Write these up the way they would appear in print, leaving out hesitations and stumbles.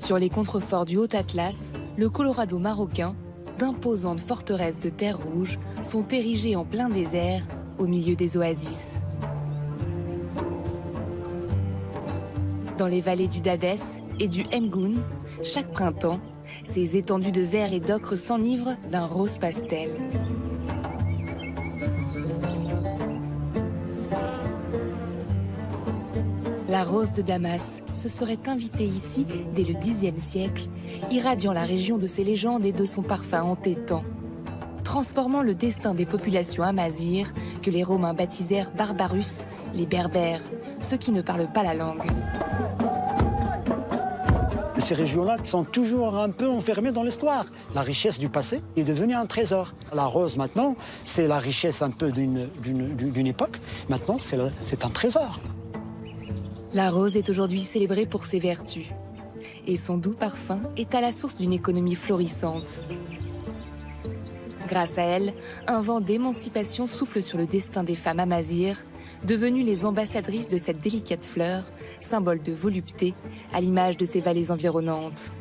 Sur les contreforts du Haut-Atlas, le Colorado marocain, d'imposantes forteresses de terre rouge sont érigées en plein désert, au milieu des oasis. Dans les vallées du Dadès et du Mgoun, chaque printemps, ces étendues de verre et d'ocre s'enivrent d'un rose pastel. La rose de Damas se serait invitée ici dès le Xe siècle, irradiant la région de ses légendes et de son parfum entêtant, transformant le destin des populations amazighes que les Romains baptisèrent Barbarus, les Berbères, ceux qui ne parlent pas la langue. Ces régions-là sont toujours un peu enfermées dans l'histoire. La richesse du passé est devenue un trésor. La rose, maintenant, c'est la richesse un peu d'une époque. Maintenant, c'est un trésor. La rose est aujourd'hui célébrée pour ses vertus. Et son doux parfum est à la source d'une économie florissante. Grâce à elle, un vent d'émancipation souffle sur le destin des femmes amazighes, devenues les ambassadrices de cette délicate fleur, symbole de volupté, à l'image de ces vallées environnantes.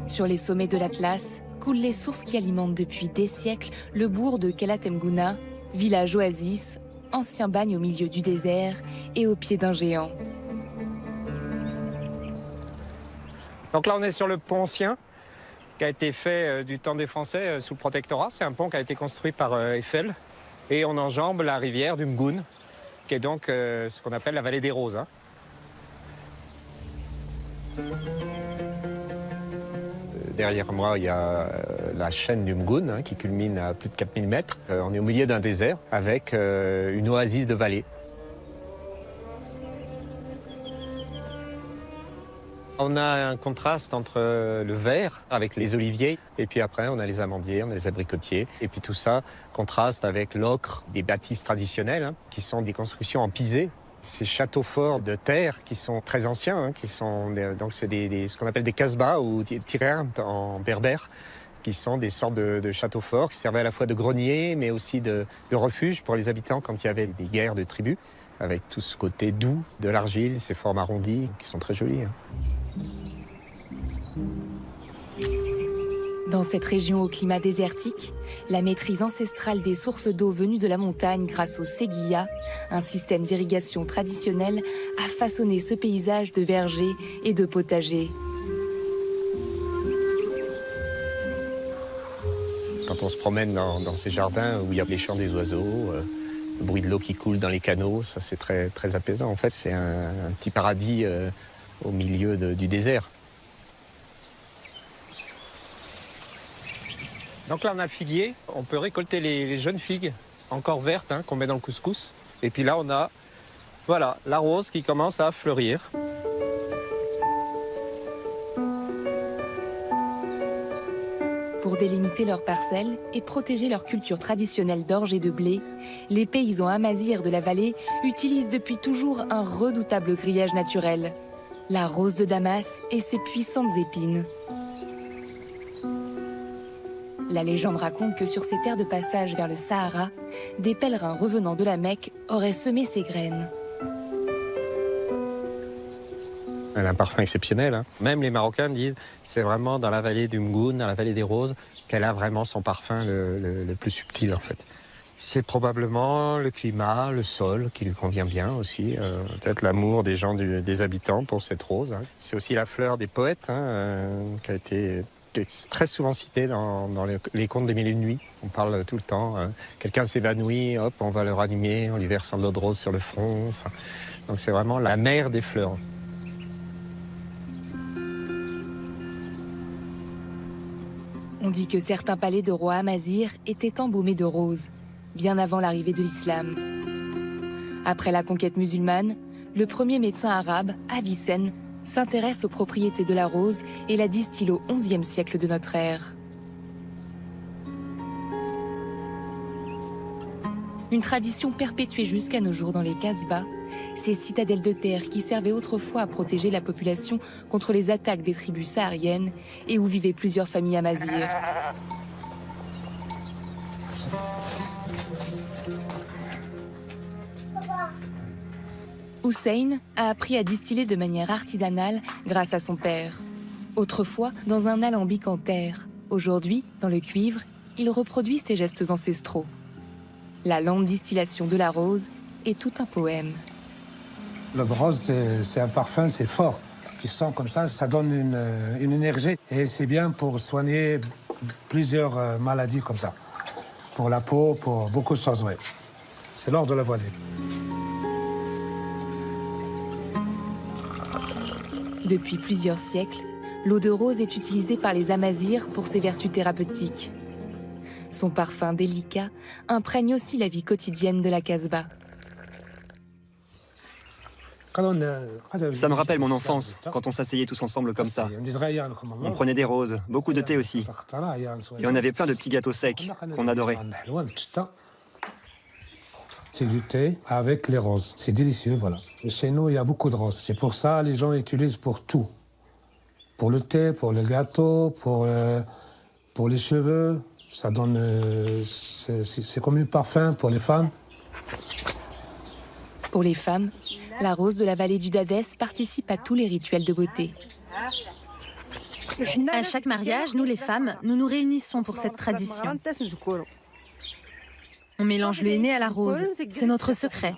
Sur les sommets de l'Atlas coulent les sources qui alimentent depuis des siècles le bourg de Kelatemgouna, village oasis, ancien bagne au milieu du désert et au pied d'un géant. Donc là on est sur le pont ancien qui a été fait du temps des Français sous le protectorat. C'est un pont qui a été construit par Eiffel et on enjambe la rivière du Mgoun, qui est donc ce qu'on appelle la vallée des Roses. Derrière moi, il y a la chaîne du Mgoun qui culmine à plus de 4000 mètres. On est au milieu d'un désert avec une oasis de vallée. On a un contraste entre le vert avec les oliviers et puis après on a les amandiers, on a les abricotiers. Et puis tout ça contraste avec l'ocre des bâtisses traditionnelles qui sont des constructions en pisé. Ces châteaux forts de terre qui sont très anciens, qui sont donc c'est ce qu'on appelle des kasbahs ou tirers en berbère, qui sont des sortes de châteaux forts qui servaient à la fois de grenier mais aussi de refuge pour les habitants quand il y avait des guerres de tribus, avec tout ce côté doux de l'argile, ces formes arrondies qui sont très jolies. Dans cette région au climat désertique, la maîtrise ancestrale des sources d'eau venues de la montagne grâce au seguilla, un système d'irrigation traditionnel, a façonné ce paysage de vergers et de potagers. Quand on se promène dans ces jardins où il y a les chants des oiseaux, le bruit de l'eau qui coule dans les canaux, ça c'est très, très apaisant. En fait, c'est un petit paradis au milieu du désert. Donc là, on a le figuier. On peut récolter les jeunes figues, encore vertes, qu'on met dans le couscous. Et puis là, on a la rose qui commence à fleurir. Pour délimiter leurs parcelles et protéger leur culture traditionnelle d'orge et de blé, les paysans amazighes de la vallée utilisent depuis toujours un redoutable grillage naturel, la rose de Damas et ses puissantes épines. La légende raconte que sur ces terres de passage vers le Sahara, des pèlerins revenant de la Mecque auraient semé ces graines. Elle a un parfum exceptionnel. Même les Marocains disent que c'est vraiment dans la vallée du Mgoun, dans la vallée des Roses, qu'elle a vraiment son parfum le plus subtil en fait. C'est probablement le climat, le sol qui lui convient bien aussi. Peut-être l'amour des gens, des habitants pour cette rose. C'est aussi la fleur des poètes qui est très souvent citée dans les contes des Mille et une nuits. On parle tout le temps. Quelqu'un s'évanouit, hop, on va le ranimer, on lui verse un lot de rose sur le front. Donc c'est vraiment la mère des fleurs. On dit que certains palais de rois amazighes étaient embaumés de roses, bien avant l'arrivée de l'islam. Après la conquête musulmane, le premier médecin arabe, Avicenne, s'intéresse aux propriétés de la rose et la distille au XIe siècle de notre ère. Une tradition perpétuée jusqu'à nos jours dans les Kasbahs, ces citadelles de terre qui servaient autrefois à protéger la population contre les attaques des tribus sahariennes et où vivaient plusieurs familles amazirs. Hussein a appris à distiller de manière artisanale grâce à son père. Autrefois, dans un alambic en terre. Aujourd'hui, dans le cuivre, il reproduit ses gestes ancestraux. La lente distillation de la rose est tout un poème. Le rose, c'est un parfum, c'est fort. Tu sens comme ça donne une énergie. Et c'est bien pour soigner plusieurs maladies comme ça. Pour la peau, pour beaucoup de choses, oui. C'est l'or de la vallée. Depuis plusieurs siècles, l'eau de rose est utilisée par les Amazirs pour ses vertus thérapeutiques. Son parfum délicat imprègne aussi la vie quotidienne de la Casbah. Ça me rappelle mon enfance, quand on s'asseyait tous ensemble comme ça. On prenait des roses, beaucoup de thé aussi. Et on avait plein de petits gâteaux secs qu'on adorait. C'est du thé avec les roses. C'est délicieux, voilà. Et chez nous, il y a beaucoup de roses. C'est pour ça que les gens utilisent pour tout. Pour le thé, pour le gâteau, pour les cheveux. Ça donne... c'est comme un parfum pour les femmes. Pour les femmes, la rose de la vallée du Dadès participe à tous les rituels de beauté. À chaque mariage, nous les femmes, nous nous réunissons pour cette tradition. On mélange le henné à la rose. C'est notre secret.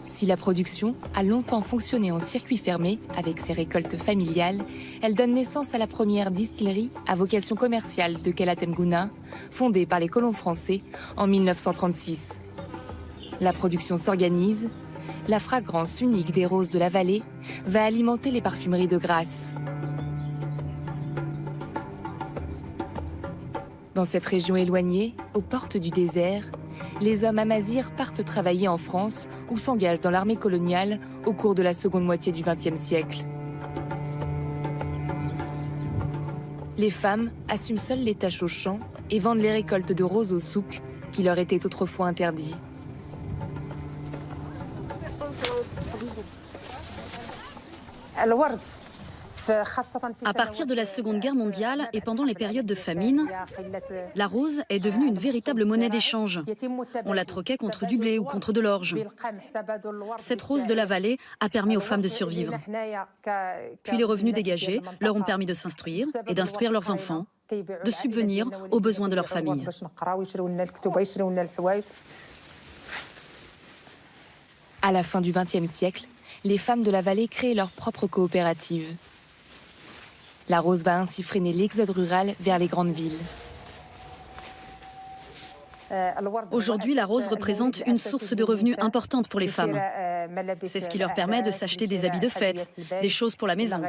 Si la production a longtemps fonctionné en circuit fermé, avec ses récoltes familiales, elle donne naissance à la première distillerie à vocation commerciale de Kelatem Gouna, fondée par les colons français en 1936. La production s'organise. La fragrance unique des roses de la vallée va alimenter les parfumeries de Grasse. Dans cette région éloignée, aux portes du désert, les hommes amazirs partent travailler en France ou s'engagent dans l'armée coloniale au cours de la seconde moitié du XXe siècle. Les femmes assument seules les tâches au champ et vendent les récoltes de roses au souk qui leur étaient autrefois interdits. À partir de la Seconde Guerre mondiale et pendant les périodes de famine, la rose est devenue une véritable monnaie d'échange. On la troquait contre du blé ou contre de l'orge. Cette rose de la vallée a permis aux femmes de survivre. Puis les revenus dégagés leur ont permis de s'instruire et d'instruire leurs enfants, de subvenir aux besoins de leur famille. À la fin du XXe siècle, les femmes de la vallée créent leur propre coopérative. La rose va ainsi freiner l'exode rural vers les grandes villes. Aujourd'hui, la rose représente une source de revenus importante pour les femmes. C'est ce qui leur permet de s'acheter des habits de fête, des choses pour la maison.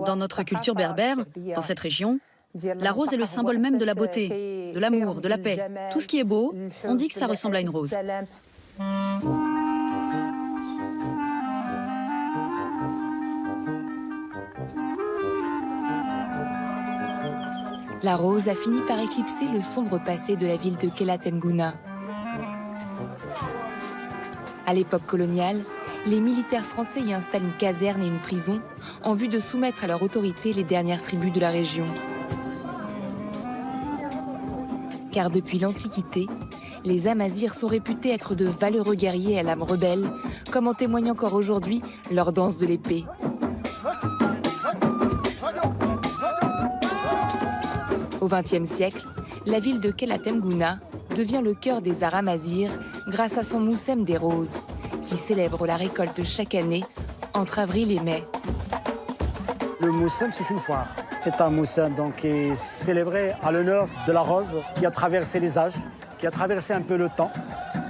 Dans notre culture berbère, dans cette région, la rose est le symbole même de la beauté, de l'amour, de la paix. Tout ce qui est beau, on dit que ça ressemble à une rose. La rose a fini par éclipser le sombre passé de la ville de Kelatem Gouna. À l'époque coloniale, les militaires français y installent une caserne et une prison en vue de soumettre à leur autorité les dernières tribus de la région. Car depuis l'Antiquité, les Amazirs sont réputés être de valeureux guerriers à l'âme rebelle, comme en témoigne encore aujourd'hui leur danse de l'épée. Au XXe siècle, la ville de Kelatem Gouna devient le cœur des arts amazirs grâce à son Moussem des Roses, qui célèbre la récolte chaque année entre avril et mai. Le Moussem, c'est une foire. C'est un Moussem donc, qui est célébré à l'honneur de la rose, qui a traversé les âges, qui a traversé un peu le temps.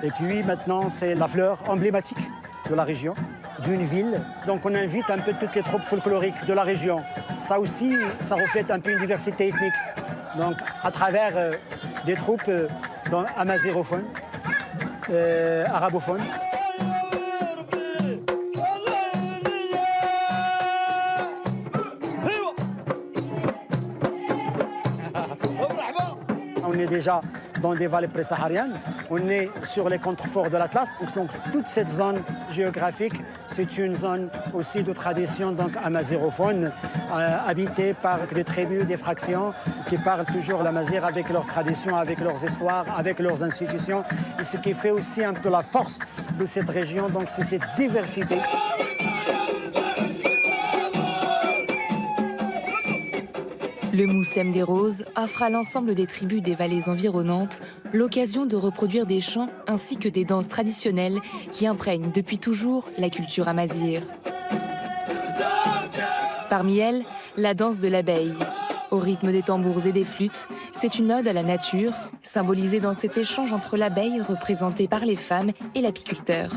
Et puis maintenant, c'est la fleur emblématique de la région, d'une ville. Donc on invite un peu toutes les troupes folkloriques de la région. Ça aussi, ça reflète un peu une diversité ethnique. Donc à travers des troupes amazigophones, arabophones. déjà dans des vallées présahariennes, on est sur les contreforts de l'Atlas. Donc toute cette zone géographique, c'est une zone aussi de tradition donc amazighophone, habitée par des tribus, des fractions qui parlent toujours l'amazigh avec leurs traditions, avec leurs histoires, avec leurs institutions. Et ce qui fait aussi un peu la force de cette région, donc c'est cette diversité. Le Moussem des Roses offre à l'ensemble des tribus des vallées environnantes l'occasion de reproduire des chants ainsi que des danses traditionnelles qui imprègnent depuis toujours la culture amazigh. Parmi elles, la danse de l'abeille. Au rythme des tambours et des flûtes, c'est une ode à la nature, symbolisée dans cet échange entre l'abeille représentée par les femmes et l'apiculteur.